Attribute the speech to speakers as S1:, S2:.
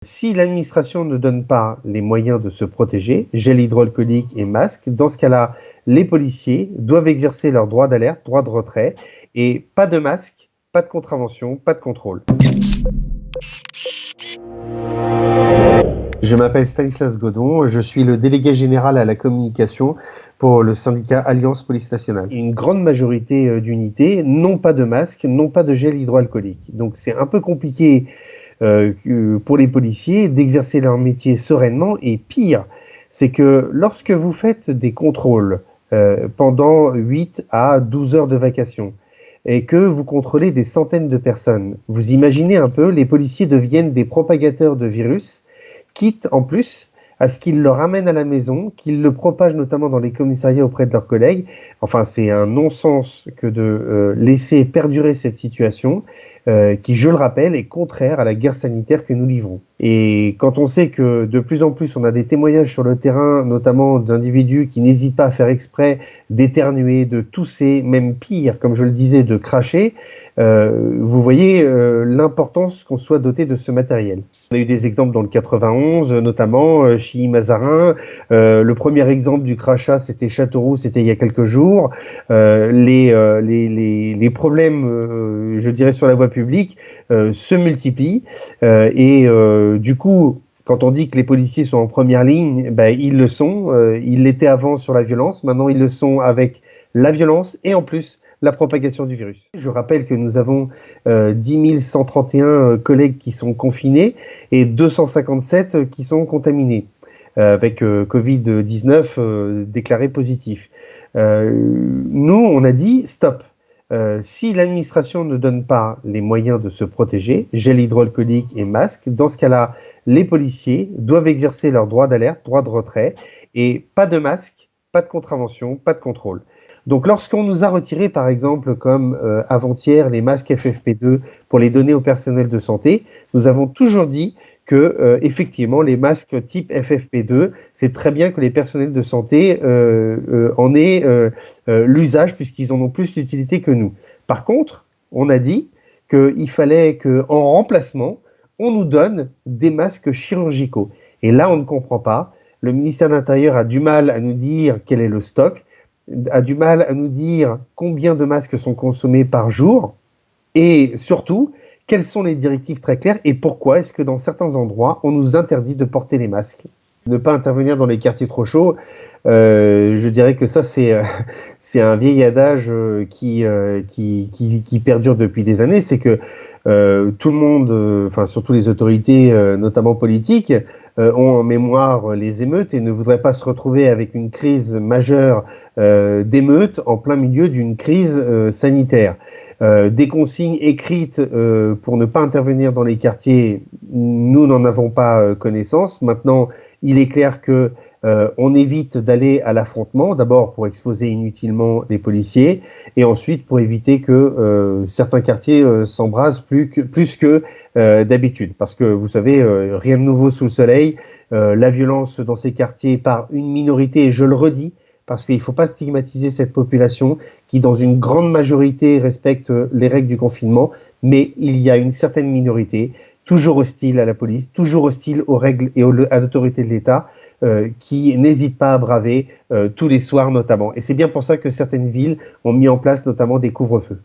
S1: Si l'administration ne donne pas les moyens de se protéger, gel hydroalcoolique et masque, dans ce cas-là, les policiers doivent exercer leur droit d'alerte, droit de retrait, et pas de masque, pas de contravention, pas de contrôle. Je m'appelle Stanislas Godon, je suis le délégué général à la communication pour le syndicat Alliance Police Nationale. Une grande majorité d'unités n'ont pas de masque, n'ont pas de gel hydroalcoolique. Donc c'est un peu compliqué pour les policiers d'exercer leur métier sereinement, et pire, c'est que lorsque vous faites des contrôles pendant 8 à 12 heures de vacation et que vous contrôlez des centaines de personnes, vous imaginez un peu, les policiers deviennent des propagateurs de virus, quitte en plus à ce qu'ils le ramènent à la maison, qu'ils le propagent notamment dans les commissariats auprès de leurs collègues. Enfin, c'est un non-sens que de laisser perdurer cette situation qui, je le rappelle, est contraire à la guerre sanitaire que nous livrons. Et quand on sait que de plus en plus on a des témoignages sur le terrain, notamment d'individus qui n'hésitent pas à faire exprès d'éternuer, de tousser, même pire, comme je le disais, de cracher, vous voyez l'importance qu'on soit doté de ce matériel. On a eu des exemples dans le 91, notamment Chilly-Mazarin. Le premier exemple du crachat, c'était Châteauroux, c'était il y a quelques jours. Les problèmes, je dirais, sur la voie publique se multiplient et du coup, quand on dit que les policiers sont en première ligne, ben, ils le sont. Ils l'étaient avant sur la violence, maintenant ils le sont avec la violence et en plus la propagation du virus. Je rappelle que nous avons 10 131 collègues qui sont confinés et 257 qui sont contaminés avec Covid-19 déclaré positif. Nous, on a dit stop. Si l'administration ne donne pas les moyens de se protéger, gel hydroalcoolique et masque, dans ce cas-là, les policiers doivent exercer leur droit d'alerte, droit de retrait, et pas de masque, pas de contravention, pas de contrôle. Donc lorsqu'on nous a retiré, par exemple, comme avant-hier, les masques FFP2 pour les donner au personnel de santé, nous avons toujours dit que effectivement les masques type FFP2, c'est très bien que les personnels de santé en aient l'usage puisqu'ils en ont plus d'utilité que nous. Par contre, on a dit qu'il fallait qu'en remplacement, on nous donne des masques chirurgicaux. Et là, on ne comprend pas. Le ministère de l'Intérieur a du mal à nous dire quel est le stock, a du mal à nous dire combien de masques sont consommés par jour et surtout, quelles sont les directives très claires et pourquoi est-ce que dans certains endroits, on nous interdit de porter les masques? Ne pas intervenir dans les quartiers trop chauds, je dirais que ça, c'est un vieil adage qui perdure depuis des années. C'est que tout le monde, enfin surtout les autorités, notamment politiques, ont en mémoire les émeutes et ne voudraient pas se retrouver avec une crise majeure d'émeutes en plein milieu d'une crise sanitaire. Des consignes écrites pour ne pas intervenir dans les quartiers, nous n'en avons pas connaissance. Maintenant, il est clair que on évite d'aller à l'affrontement, d'abord pour exposer inutilement les policiers, et ensuite pour éviter que certains quartiers s'embrasent plus que d'habitude. Parce que vous savez, rien de nouveau sous le soleil, la violence dans ces quartiers par une minorité, et je le redis, parce qu'il ne faut pas stigmatiser cette population qui, dans une grande majorité, respecte les règles du confinement, mais il y a une certaine minorité, toujours hostile à la police, toujours hostile aux règles et à l'autorité de l'État, qui n'hésite pas à braver tous les soirs notamment. Et c'est bien pour ça que certaines villes ont mis en place notamment des couvre-feux.